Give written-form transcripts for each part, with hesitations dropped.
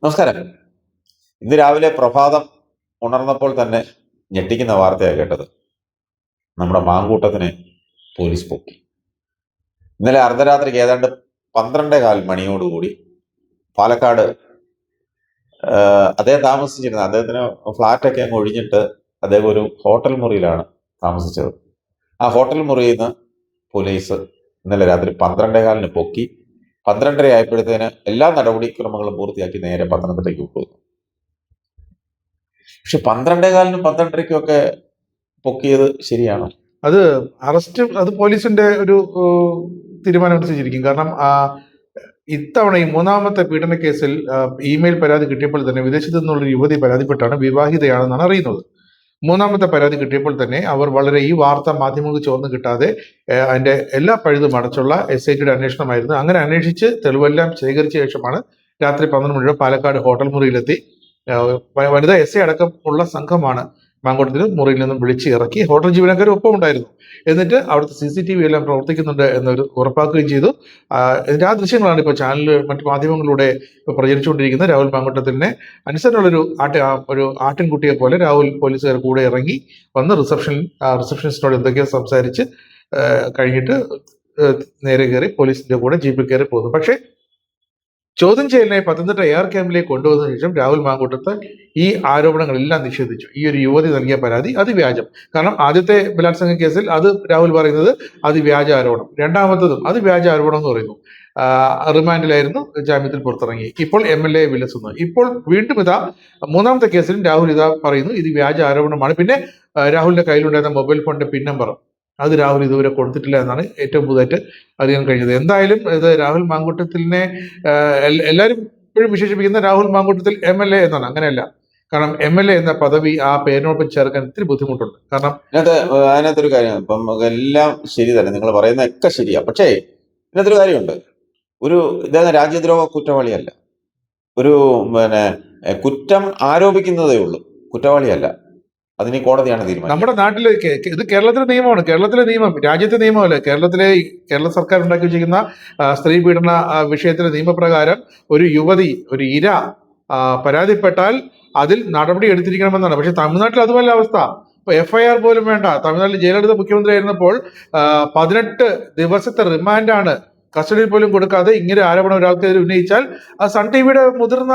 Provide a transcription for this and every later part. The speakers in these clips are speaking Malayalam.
നമസ്കാരം. ഇന്ന് രാവിലെ പ്രഭാതം ഉണർന്നപ്പോൾ തന്നെ ഞെട്ടിക്കുന്ന വാർത്തയാണ് കേട്ടത്. നമ്മുടെ മാങ്കൂട്ടത്തിനെ പോലീസ് പൊക്കി. ഇന്നലെ അർദ്ധരാത്രിക്ക് ഏതാണ്ട് 12:15 മണിയോടുകൂടി പാലക്കാട് അദ്ദേഹം താമസിച്ചിരുന്നത്, അദ്ദേഹത്തിന് ഫ്ലാറ്റൊക്കെ അങ്ങ് ഒഴിഞ്ഞിട്ട് അദ്ദേഹം ഒരു ഹോട്ടൽ മുറിയിലാണ് താമസിച്ചത്. ആ ഹോട്ടൽ മുറിയിൽ നിന്ന് പോലീസ് ഇന്നലെ രാത്രി 12:15 പൊക്കി. 12:30 ആയപ്പോഴത്തേന് എല്ലാ നടപടിക്രമങ്ങളും പൂർത്തിയാക്കി നേരെ പത്തനംതിട്ടയ്ക്ക് വിട്ടു. പക്ഷെ 12:15 12:30 ഒക്കെ പൊക്കിയത് ശരിയാണോ? അത് അത് പോലീസിന്റെ ഒരു തീരുമാനം അനുസരിച്ചിരിക്കും. കാരണം ഇത്തവണ ഈ മൂന്നാമത്തെ പീഡന കേസിൽ ഇമെയിൽ പരാതി കിട്ടിയപ്പോൾ തന്നെ വിദേശത്തു നിന്നുള്ള യുവതി പരാതിപ്പെട്ടാണ്, വിവാഹിതയാണെന്നാണ് അറിയുന്നത്. മൂന്നാമത്തെ പരാതി കിട്ടിയപ്പോൾ തന്നെ അവർ വളരെ ഈ വാർത്ത മാധ്യമങ്ങൾക്ക് ചോർന്ന് കിട്ടാതെ അതിന്റെ എല്ലാ പഴുതും അടച്ചുള്ള SITയുടെ അന്വേഷണമായിരുന്നു. അങ്ങനെ അന്വേഷിച്ച് തെളിവെല്ലാം ശേഖരിച്ച ശേഷമാണ് രാത്രി 12 മണിയോടെ പാലക്കാട് ഹോട്ടൽ മുറിയിലെത്തി വനിതാ SI അടക്കമുള്ള സംഘമാണ് മാങ്കോട്ടത്തിന് മുറിയിൽ നിന്നും വിളിച്ച് ഇറക്കി. ഹോട്ടൽ ജീവനക്കാർ ഒപ്പം ഉണ്ടായിരുന്നു. എന്നിട്ട് അവിടുത്തെ CCTV എല്ലാം പ്രവർത്തിക്കുന്നുണ്ട് എന്നൊരു ഉറപ്പാക്കുകയും ചെയ്തു. ഇതിന്റെ ആ ദൃശ്യങ്ങളാണ് ഇപ്പോൾ ചാനലിൽ മറ്റു മാധ്യമങ്ങളിലൂടെ പ്രചരിച്ചുകൊണ്ടിരിക്കുന്നത്. രാഹുൽ മാങ്കോട്ടത്തിനെ അനുസരണമുള്ളൊരു ആട്ടിൻകുട്ടിയെ പോലെ രാഹുൽ പോലീസുകാർ കൂടെ ഇറങ്ങി വന്ന് റിസപ്ഷനിസ്റ്റിനോട് എന്തൊക്കെയോ സംസാരിച്ച് കഴിഞ്ഞിട്ട് നേരെ കയറി പോലീസിന്റെ കൂടെ ജീപ്പിൽ കയറി പോകുന്നു. പക്ഷേ ചോദ്യം ചെയ്യലിനായി പത്തനംതിട്ട AR ക്യാമ്പിലേക്ക് കൊണ്ടുവന്നതിനു ശേഷം രാഹുൽ മാങ്കൂട്ടത്ത് ഈ ആരോപണങ്ങളെല്ലാം നിഷേധിച്ചു. ഈ ഒരു യുവതി നൽകിയ പരാതി അത് വ്യാജം. കാരണം ആദ്യത്തെ ബലാത്സംഗ കേസിൽ അത് രാഹുൽ പറയുന്നത് അത് വ്യാജ ആരോപണം, രണ്ടാമത്തതും അത് വ്യാജ ആരോപണം എന്ന് പറയുന്നു. റിമാൻഡിലായിരുന്നു, ജാമ്യത്തിൽ പുറത്തിറങ്ങി. ഇപ്പോൾ MLA വിലസുന്നു. ഇപ്പോൾ വീണ്ടും ഇതാ മൂന്നാമത്തെ കേസിലും രാഹുൽ ഇതാ പറയുന്നു ഇത് വ്യാജ ആരോപണമാണ്. പിന്നെ രാഹുലിന്റെ കയ്യിലുണ്ടായിരുന്ന മൊബൈൽ ഫോണിന്റെ പിൻ നമ്പർ അത് രാഹുൽ ഇതുവരെ കൊടുത്തിട്ടില്ല എന്നാണ് ഏറ്റവും പുതുതായിട്ട് അറിയാൻ കഴിഞ്ഞത്. എന്തായാലും ഇത് രാഹുൽ മാങ്കൂട്ടത്തിനെ എല്ലാവരും ഇപ്പോഴും വിശേഷിപ്പിക്കുന്ന രാഹുൽ മാങ്കൂട്ടത്തിൽ MLA എന്നാണ്. അങ്ങനെയല്ല. കാരണം MLA എന്ന പദവി ആ പേരിനോടൊപ്പം ചേർക്കാൻ ഇത്തിരി ബുദ്ധിമുട്ടുണ്ട്. കാരണം അതിനകത്തൊരു കാര്യം, ഇപ്പം എല്ലാം ശരി തന്നെ, നിങ്ങൾ പറയുന്നതൊക്കെ ശരിയാ. പക്ഷേ ഇതിനകത്തൊരു കാര്യമുണ്ട്. ഇദ്ദേഹം രാജ്യദ്രോഹ കുറ്റവാളിയല്ല. കുറ്റം ആരോപിക്കുന്നതേ ഉള്ളൂ, കുറ്റവാളിയല്ല. അതിന് കോടതിയാണ് തീരുമാനം. നമ്മുടെ നാട്ടിലെ ഇത് കേരളത്തിലെ നിയമമാണ്. കേരളത്തിലെ നിയമം രാജ്യത്തെ നിയമമല്ല. കേരള സർക്കാർ ഉണ്ടാക്കി വെച്ചിരിക്കുന്ന സ്ത്രീ പീഡന വിഷയത്തിലെ നിയമപ്രകാരം ഒരു യുവതി, ഒരു ഇര പരാതിപ്പെട്ടാൽ അതിൽ നടപടി എടുത്തിരിക്കണമെന്നാണ്. പക്ഷെ തമിഴ്നാട്ടിൽ അതുമല്ല അവസ്ഥ. ഇപ്പൊ FIR പോലും വേണ്ട. തമിഴ്നാട്ടിൽ ജയലളിത മുഖ്യമന്ത്രി ആയിരുന്നപ്പോൾ 18 ദിവസത്തെ റിമാൻഡാണ്. കസ്റ്റഡിയിൽ പോലും കൊടുക്കാതെ ഇങ്ങനെ ആരോപണം ഒരാൾക്കെതിരെ ഉന്നയിച്ചാൽ സൺ TVയുടെ മുതിർന്ന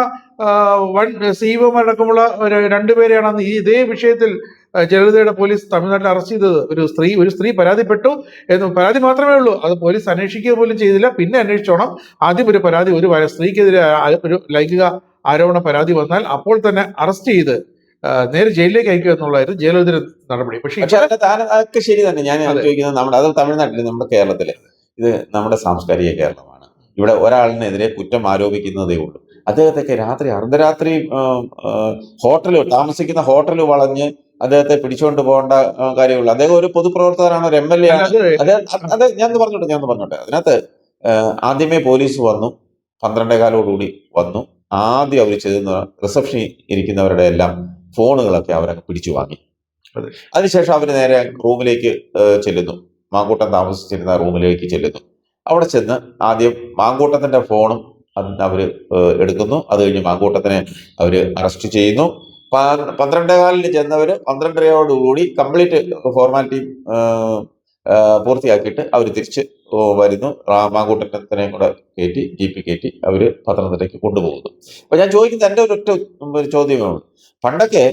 വൺ CEO അടക്കമുള്ള 2 പേരെയാണ് ഇതേ വിഷയത്തിൽ ജയലളിതയുടെ പോലീസ് തമിഴ്നാട്ടിൽ അറസ്റ്റ് ചെയ്തത്. ഒരു സ്ത്രീ പരാതിപ്പെട്ടു എന്ന് പരാതി മാത്രമേ ഉള്ളൂ. അത് പോലീസ് അന്വേഷിക്കുക പോലും ചെയ്തില്ല. പിന്നെ അന്വേഷിച്ചോണം. ആദ്യം ഒരു പരാതി, ഒരു സ്ത്രീക്കെതിരെ ഒരു ലൈംഗിക ആരോപണ പരാതി വന്നാൽ അപ്പോൾ തന്നെ അറസ്റ്റ് ചെയ്ത് നേരെ ജയിലിലേക്ക് അയക്കുക എന്നുള്ളതായിരുന്നു ജയലളിതയുടെ നടപടി. പക്ഷേ അതൊക്കെ ശരി തന്നെ. ഞാൻ ചോദിക്കുന്നത്, അത് തമിഴ്നാട്ടിൽ, നമ്മുടെ കേരളത്തിലെ ഇത് നമ്മുടെ സാംസ്കാരിക കേരളമാണ്. ഇവിടെ ഒരാളിനെതിരെ കുറ്റം ആരോപിക്കുന്നതേ ഉള്ളൂ. അദ്ദേഹത്തൊക്കെ അർദ്ധരാത്രി താമസിക്കുന്ന ഹോട്ടൽ വളഞ്ഞ് അദ്ദേഹത്തെ പിടിച്ചുകൊണ്ട് പോകേണ്ട കാര്യമുള്ളൂ. അദ്ദേഹം ഒരു പൊതുപ്രവർത്തകനാണ്, ഒരു MLA ആണ്. അത് ഞാൻ പറഞ്ഞോട്ടെ. അതിനകത്ത് ആദ്യമേ പോലീസ് വന്നു, 12:15 വന്നു. ആദ്യം അവർ ചെയ്തെന്ന് റിസപ്ഷനിൽ ഇരിക്കുന്നവരുടെ എല്ലാം ഫോണുകളൊക്കെ അവരൊക്കെ പിടിച്ചു വാങ്ങി. അതിനുശേഷം അവർ നേരെ റൂമിലേക്ക് ചെല്ലുന്നു. മാങ്കൂട്ടം താമസിച്ചിരുന്ന റൂമിലേക്ക് ചെല്ലുന്നു. അവിടെ ചെന്ന് ആദ്യം മാങ്കൂട്ടത്തിന്റെ ഫോണും അവർ എടുക്കുന്നു. അത് കഴിഞ്ഞ് മാങ്കൂട്ടത്തിനെ അവർ അറസ്റ്റ് ചെയ്യുന്നു. 12:15 ചെന്നവര് 12:30 കംപ്ലീറ്റ് ഫോർമാലിറ്റി പൂർത്തിയാക്കിയിട്ട് അവർ തിരിച്ച് വരുന്നു. മാങ്കൂട്ടത്തിനെ കൂടെ ജീപ്പ് കയറ്റി അവർ പത്തനംതിട്ടയ്ക്ക് കൊണ്ടുപോകുന്നു. അപ്പൊ ഞാൻ ചോദിക്കുന്നത്, എൻ്റെ ഒരു ചോദ്യമാണ്. പണ്ടൊക്കെ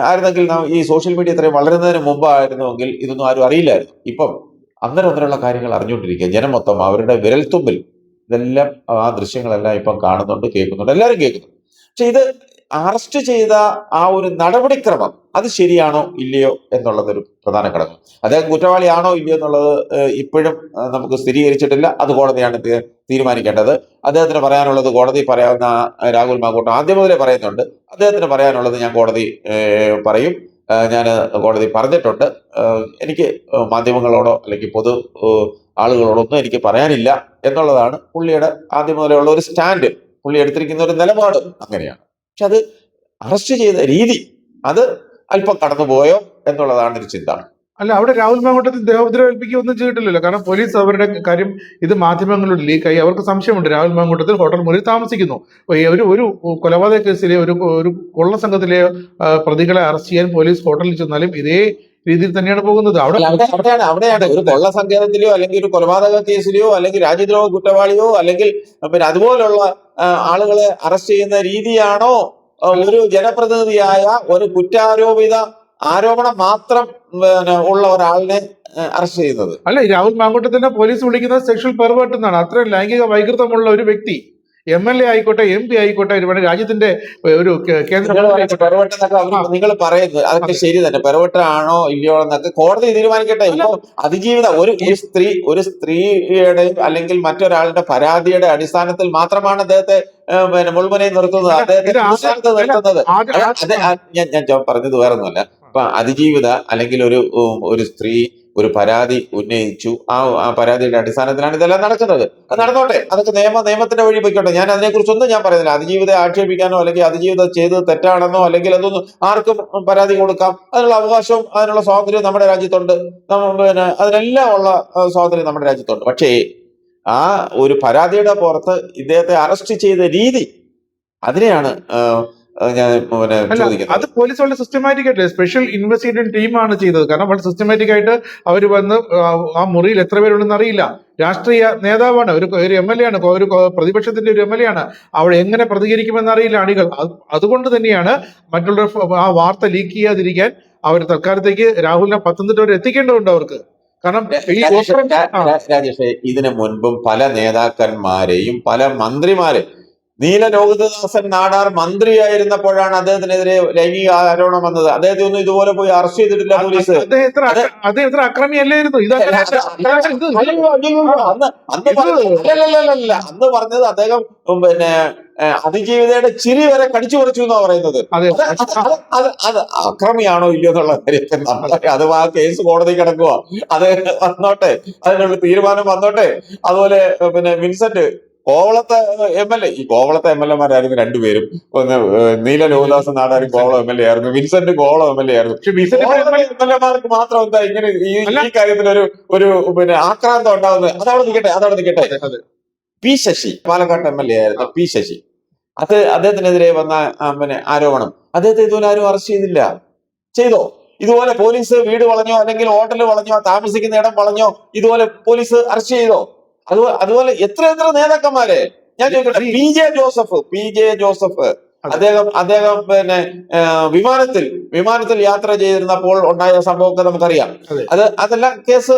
ആയിരുന്നെങ്കിൽ ഈ സോഷ്യൽ മീഡിയ ഇത്രയും വളരുന്നതിന് മുമ്പായിരുന്നുവെങ്കിൽ ഇതൊന്നും ആരും അറിയില്ലായിരുന്നു. ഇപ്പം അന്നേരമുള്ള കാര്യങ്ങൾ അറിഞ്ഞുകൊണ്ടിരിക്കുക ജനം മൊത്തം, അവരുടെ വിരൽത്തുമ്പിൽ ഇതെല്ലാം, ആ ദൃശ്യങ്ങളെല്ലാം ഇപ്പം കാണുന്നുണ്ട്, കേൾക്കുന്നുണ്ട്, എല്ലാവരും കേൾക്കുന്നുണ്ട്. പക്ഷെ ഇത് അറസ്റ്റ് ചെയ്ത ആ ഒരു നടപടിക്രമം അത് ശരിയാണോ ഇല്ലയോ എന്നുള്ളതൊരു പ്രധാന ഘടകം. അദ്ദേഹം കുറ്റവാളിയാണോ ഇല്ലയോ എന്നുള്ളത് ഇപ്പോഴും നമുക്ക് സ്ഥിരീകരിച്ചിട്ടില്ല. അത് കോടതിയാണ് തീരുമാനിക്കേണ്ടത്. അദ്ദേഹത്തിന് പറയാനുള്ളത് കോടതി പറയാവുന്ന രാഹുൽ മാങ്കൂട്ടം ആദ്യം മുതലേ പറയുന്നുണ്ട്. അദ്ദേഹത്തിന് പറയാനുള്ളത് ഞാൻ കോടതി പറയും, ഞാൻ കോടതി പറഞ്ഞിട്ടുണ്ട്. എനിക്ക് മാധ്യമങ്ങളോടോ അല്ലെങ്കിൽ പൊതു ആളുകളോടൊന്നും എനിക്ക് പറയാനില്ല എന്നുള്ളതാണ് പുള്ളിയുടെ ആദ്യം മുതലുള്ള ഒരു സ്റ്റാൻഡ്. പുള്ളി എടുത്തിരിക്കുന്ന ഒരു നിലപാട് അങ്ങനെയാണ്. പക്ഷെ അത് അറസ്റ്റ് ചെയ്ത രീതി അത് അല്പം കടന്നുപോയോ എന്നുള്ളതാണ് ഒരു ചിന്ത. അല്ല, അവിടെ രാഹുൽ മാങ്കൂട്ടത്തിൽ ദേഹോപദ്രവം ഏൽപ്പിക്കുക ഒന്നും ചെയ്തിട്ടില്ലല്ലോ. കാരണം പോലീസ് അവരുടെ കാര്യം ഇത് മാധ്യമങ്ങളിലൂടെ ലീക്കായി. അവർക്ക് സംശയമുണ്ട് രാഹുൽ മാങ്കൂട്ടത്തിൽ ഹോട്ടൽ മുറിയിൽ താമസിക്കുന്നു. ഒരു ഒരു കൊലപാതക കേസിലെ ഒരു കൊള്ള സംഘത്തിലെ പ്രതികളെ അറസ്റ്റ് ചെയ്യാൻ പോലീസ് ഹോട്ടലിൽ ചെന്നാലും ഇതേ രീതിയിൽ തന്നെയാണ് പോകുന്നത്. അവിടെ അല്ല, അവിടെയാണ് ഒരു കൊള്ള സങ്കേതത്തിലെയോ അല്ലെങ്കിൽ ഒരു കൊലപാതക കേസിലെയോ അല്ലെങ്കിൽ രാജ്യദ്രോഹ കുറ്റവാളിയോ അല്ലെങ്കിൽ പിന്നെ അതുപോലുള്ള ആളുകളെ അറസ്റ്റ് ചെയ്യുന്ന രീതിയാണോ ഒരു ജനപ്രതിനിധിയായ ഒരു കുറ്റാരോപിത ആരോപണം മാത്രം പിന്നെ ഉള്ള ഒരാളിനെ അറസ്റ്റ് ചെയ്യുന്നത്? അല്ല, രാഹുൽ മാങ്കൂട്ടത്തിനെ പോലീസ് വിളിക്കുന്നത് സെക്ഷൽ പെർവേർട്ട് എന്നാണ്. അത്രയും ലൈംഗിക വൈകൃതമുള്ള ഒരു വ്യക്തി, MLA ആയിക്കോട്ടെ, MP ആയിക്കോട്ടെ, ഇവിടെ രാജ്യത്തിന്റെ ഒരു കേന്ദ്ര നിങ്ങൾ പറയുന്നത് അതൊക്കെ ശരി തന്നെ, പെറവട്ടാണോ ഇല്ലയോ എന്നൊക്കെ കോടതി തീരുമാനിക്കട്ടെ. ഇപ്പൊ അതിജീവിത ഒരു സ്ത്രീയുടെ അല്ലെങ്കിൽ മറ്റൊരാളുടെ പരാതിയുടെ അടിസ്ഥാനത്തിൽ മാത്രമാണ് അദ്ദേഹത്തെ പിന്നെ മുൾമുനയിൽ നിർത്തുന്നത്, അദ്ദേഹത്തെ നിർത്തുന്നത്. ഞാൻ പറഞ്ഞത് വേറൊന്നുമല്ല. ഇപ്പൊ അതിജീവിത അല്ലെങ്കിൽ ഒരു സ്ത്രീ ഒരു പരാതി ഉന്നയിച്ചു, ആ പരാതിയുടെ അടിസ്ഥാനത്തിലാണ് ഇതെല്ലാം നടക്കുന്നത്. അത് നടന്നോട്ടെ, അതൊക്കെ നിയമത്തിന്റെ വഴി പൊയ്ക്കോട്ടെ. ഞാൻ അതിനെക്കുറിച്ചൊന്നും ഞാൻ പറയുന്നില്ല. അതിജീവിതയെ ആക്ഷേപിക്കാനോ അല്ലെങ്കിൽ അതിജീവിതം ചെയ്തത് തെറ്റാണെന്നോ അല്ലെങ്കിൽ അതൊന്നും ആർക്കും പരാതി കൊടുക്കാം, അതിനുള്ള അവകാശവും അതിനുള്ള സ്വാതന്ത്ര്യവും നമ്മുടെ രാജ്യത്തുണ്ട്. പിന്നെ അതിനെല്ലാം ഉള്ള സ്വാതന്ത്ര്യം നമ്മുടെ രാജ്യത്തുണ്ട്. പക്ഷേ ആ ഒരു പരാതിയുടെ പുറത്ത് ഇദ്ദേഹത്തെ അറസ്റ്റ് ചെയ്ത രീതി, അതിനെയാണ് ഞാൻ ചോദിക്കുന്നത്. അത് പോലീസ് വളരെ സിസ്റ്റമാറ്റിക് ആയിട്ട് സ്പെഷ്യൽ ഇൻവെസ്റ്റിഗേഷൻ ടീമാണ് ചെയ്തത്. കാരണം വളരെ സിസ്റ്റമാറ്റിക് ആയിട്ട് അവർ വന്ന് ആ മുറിയിൽ എത്ര പേരുണ്ടെന്ന് അറിയില്ല. രാഷ്ട്രീയ നേതാവാണ്, ഒരു MLA ആണ്, ഒരു പ്രതിപക്ഷത്തിന്റെ ഒരു MLA ആണ്. അവിടെ എങ്ങനെ പ്രതികരിക്കുമെന്ന് അറിയില്ല അണികൾ. അതുകൊണ്ട് തന്നെയാണ് മറ്റുള്ളവർ ആ വാർത്ത ലീക്ക് ചെയ്യാതിരിക്കാൻ അവർ തൽക്കാലത്തേക്ക് രാഹുലിനെ പത്തനംതിട്ട വരെ എത്തിക്കേണ്ടതുണ്ട് അവർക്ക്. കാരണം രാജേഷ്, ഇതിനു മുൻപും പല നേതാക്കന്മാരെയും പല മന്ത്രിമാരെ, നീല ലോഹിതദാസൻ നാടാർ മന്ത്രിയായിരുന്നപ്പോഴാണ് അദ്ദേഹത്തിനെതിരെ ലൈംഗിക ആരോപണം വന്നത്. അദ്ദേഹത്തെ ഒന്നും ഇതുപോലെ പോയി അറസ്റ്റ് ചെയ്തിട്ടില്ല പോലീസ്. അദ്ദേഹം എത്ര അക്രമിയല്ലായിരുന്നു അന്ന് പറഞ്ഞത് അദ്ദേഹം പിന്നെ അതിജീവിതയുടെ ചിരി വരെ കടിച്ചു പറിച്ചു എന്നാ പറയുന്നത്. അത് അക്രമിയാണോ ഇല്ലയോ എന്നുള്ള കാര്യത്തിൽ അത് ആ കേസ് കോടതി കിടക്കുക, അത് വന്നോട്ടെ, അതിനുള്ള തീരുമാനം വന്നോട്ടെ. അതുപോലെ പിന്നെ വിൻസെന്റ് കോവളത്തെ MLA, ഈ കോവളത്തെ MLA-മാരായിരുന്നു രണ്ടുപേരും. ഒന്ന് നീല ലോഹിദാസൻ നാടാരും കോവളം MLA ആയിരുന്നു, വിൻസെന്റ് കോവളം MLA ആയിരുന്നു. MLA-മാർക്ക് മാത്രം എന്താ ഇങ്ങനെ ഈ കാര്യത്തിൽ ഒരു പിന്നെ ആക്രാന്തം ഉണ്ടാവുന്നത്? അതവിടെ നിൽക്കട്ടെ. പി ശശി, പാലക്കാട് MLA ആയിരുന്നു പി ശശി. അദ്ദേഹത്തിനെതിരെ വന്ന പിന്നെ ആരോപണം, അദ്ദേഹത്തെ ഇതുപോലെ ആരും അറസ്റ്റ് ചെയ്തില്ല. ചെയ്തോ? ഇതുപോലെ പോലീസ് വീട് വളഞ്ഞോ അല്ലെങ്കിൽ ഹോട്ടൽ വളഞ്ഞോ താമസിക്കുന്ന ഇടം വളഞ്ഞോ ഇതുപോലെ പോലീസ് അറസ്റ്റ് ചെയ്തോ? അതുപോലെ എത്ര നേതാക്കന്മാരെ ഞാൻ ചോദിക്കട്ടെ. പി ജെ ജോസഫ് അദ്ദേഹം പിന്നെ വിമാനത്തിൽ യാത്ര ചെയ്തിരുന്നപ്പോൾ ഉണ്ടായ സംഭവമൊക്കെ നമുക്കറിയാം. അതെല്ലാം കേസ്.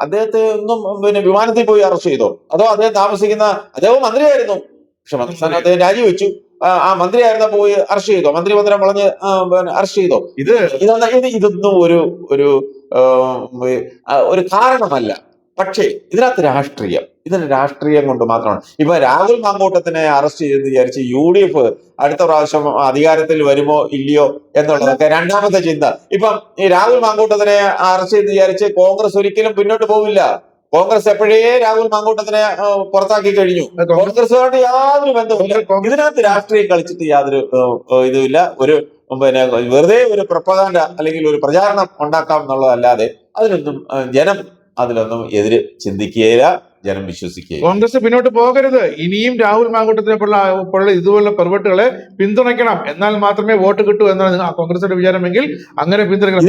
അദ്ദേഹത്തെ ഒന്നും പിന്നെ വിമാനത്തിൽ പോയി അറസ്റ്റ് ചെയ്തോ? അതോ അദ്ദേഹം മന്ത്രിയായിരുന്നു, പക്ഷെ മന്ത്രിസ്ഥാനം അദ്ദേഹം രാജിവെച്ചു. ആ മന്ത്രിയായിരുന്ന പോയി അറസ്റ്റ് ചെയ്തോ? മന്ത്രിമന്ദിരം വളഞ്ഞ് അറസ്റ്റ് ചെയ്തോ? ഇതൊന്നും ഒരു കാരണമല്ല. പക്ഷേ ഇതിനകത്ത് രാഷ്ട്രീയം കൊണ്ട് മാത്രമാണ്. ഇപ്പൊ രാഹുൽ മാങ്കൂട്ടത്തിനെ അറസ്റ്റ് ചെയ്തെന്ന് വിചാരിച്ച് UDF അടുത്ത പ്രാവശ്യം അധികാരത്തിൽ വരുമോ ഇല്ലയോ എന്നുള്ളതൊക്കെ രണ്ടാമത്തെ ചിന്ത. ഇപ്പം ഈ രാഹുൽ മാങ്കൂട്ടത്തിനെ അറസ്റ്റ് ചെയ്തെന്ന് വിചാരിച്ച് കോൺഗ്രസ് ഒരിക്കലും മുന്നോട്ട് പോവില്ല. കോൺഗ്രസ് എപ്പോഴേ രാഹുൽ മാങ്കൂട്ടത്തിനെ പുറത്താക്കി കഴിഞ്ഞു. കോൺഗ്രസുമായിട്ട് യാതൊരു ബന്ധവുമില്ല. ഇതിനകത്ത് രാഷ്ട്രീയം കളിച്ചിട്ട് യാതൊരു ഇതുമില്ല. പിന്നെ വെറുതെ ഒരു പ്രൊപ്പഗാൻഡ അല്ലെങ്കിൽ ഒരു പ്രചാരണം ഉണ്ടാക്കാം എന്നുള്ളതല്ലാതെ അതിലൊന്നും എതിര് ചിന്തിക്കുകയില്ല, ജനം വിശ്വസിക്കുകയില്ല. കോൺഗ്രസ് പിന്നോട്ട് പോകരുത്. ഇനിയും രാഹുൽ മാങ്കൂട്ടത്തിനെ പോലുള്ള ഇതുപോലുള്ള പെർവേട്ടുകളെ പിന്തുണയ്ക്കണം, എന്നാൽ മാത്രമേ വോട്ട് കിട്ടൂ എന്നാണ് കോൺഗ്രസിന്റെ വിചാരമെങ്കിൽ അങ്ങനെ പിന്തുണയ്ക്കണം.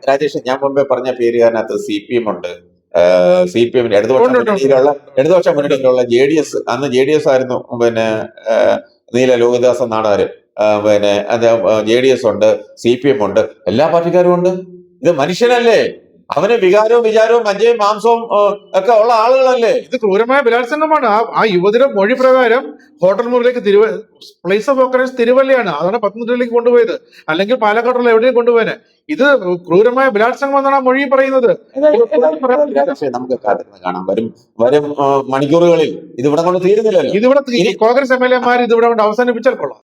രാജേഷ്, ഞാൻ മുമ്പേ പറഞ്ഞ പേരുകാരനകത്ത് CPM ഉണ്ട്, CPM ഇടതുപക്ഷ മുന്നണിയിലുള്ള JDS, അന്ന് JDS ആയിരുന്നു പിന്നെ നീല ലോഹിദാസൻ നാടാര്. പിന്നെ JDS ഉണ്ട്, CPM ഉണ്ട്, എല്ലാ പാർട്ടിക്കാരും ഉണ്ട്. ഇത് മനുഷ്യനല്ലേ, അവന് വികാരവും വിചാരവും മജ്ജയും മാംസവും ഒക്കെ ഉള്ള ആളുകളല്ലേ. ഇത് ക്രൂരമായ ബലാത്സംഗമാണ്. ആ യുവതിയുടെ മൊഴി പ്രകാരം ഹോട്ടൽ മുറിയിലേക്ക് പ്ലേസ് ഓഫ് ഓക്കറൻസ് തിരുവല്ലയാണ്, അതാണ് പത്തനംതിട്ടയിലേക്ക് കൊണ്ടുപോയത്, അല്ലെങ്കിൽ പാലക്കാടുള്ള എവിടെയും കൊണ്ടുപോയത്. ഇത് ക്രൂരമായ ബലാത്സംഗം എന്നാണ് ആ മൊഴി പറയുന്നത്. നമുക്ക് കാണാം, വരും മണിക്കൂറുകളിൽ ഇതിവിടെ കൊണ്ട് തീരുന്നില്ലല്ലോ. കോൺഗ്രസ് MLA-മാർ ഇതിവിടെ കൊണ്ട് അവസാനിപ്പിച്ചാൽ കൊള്ളാം.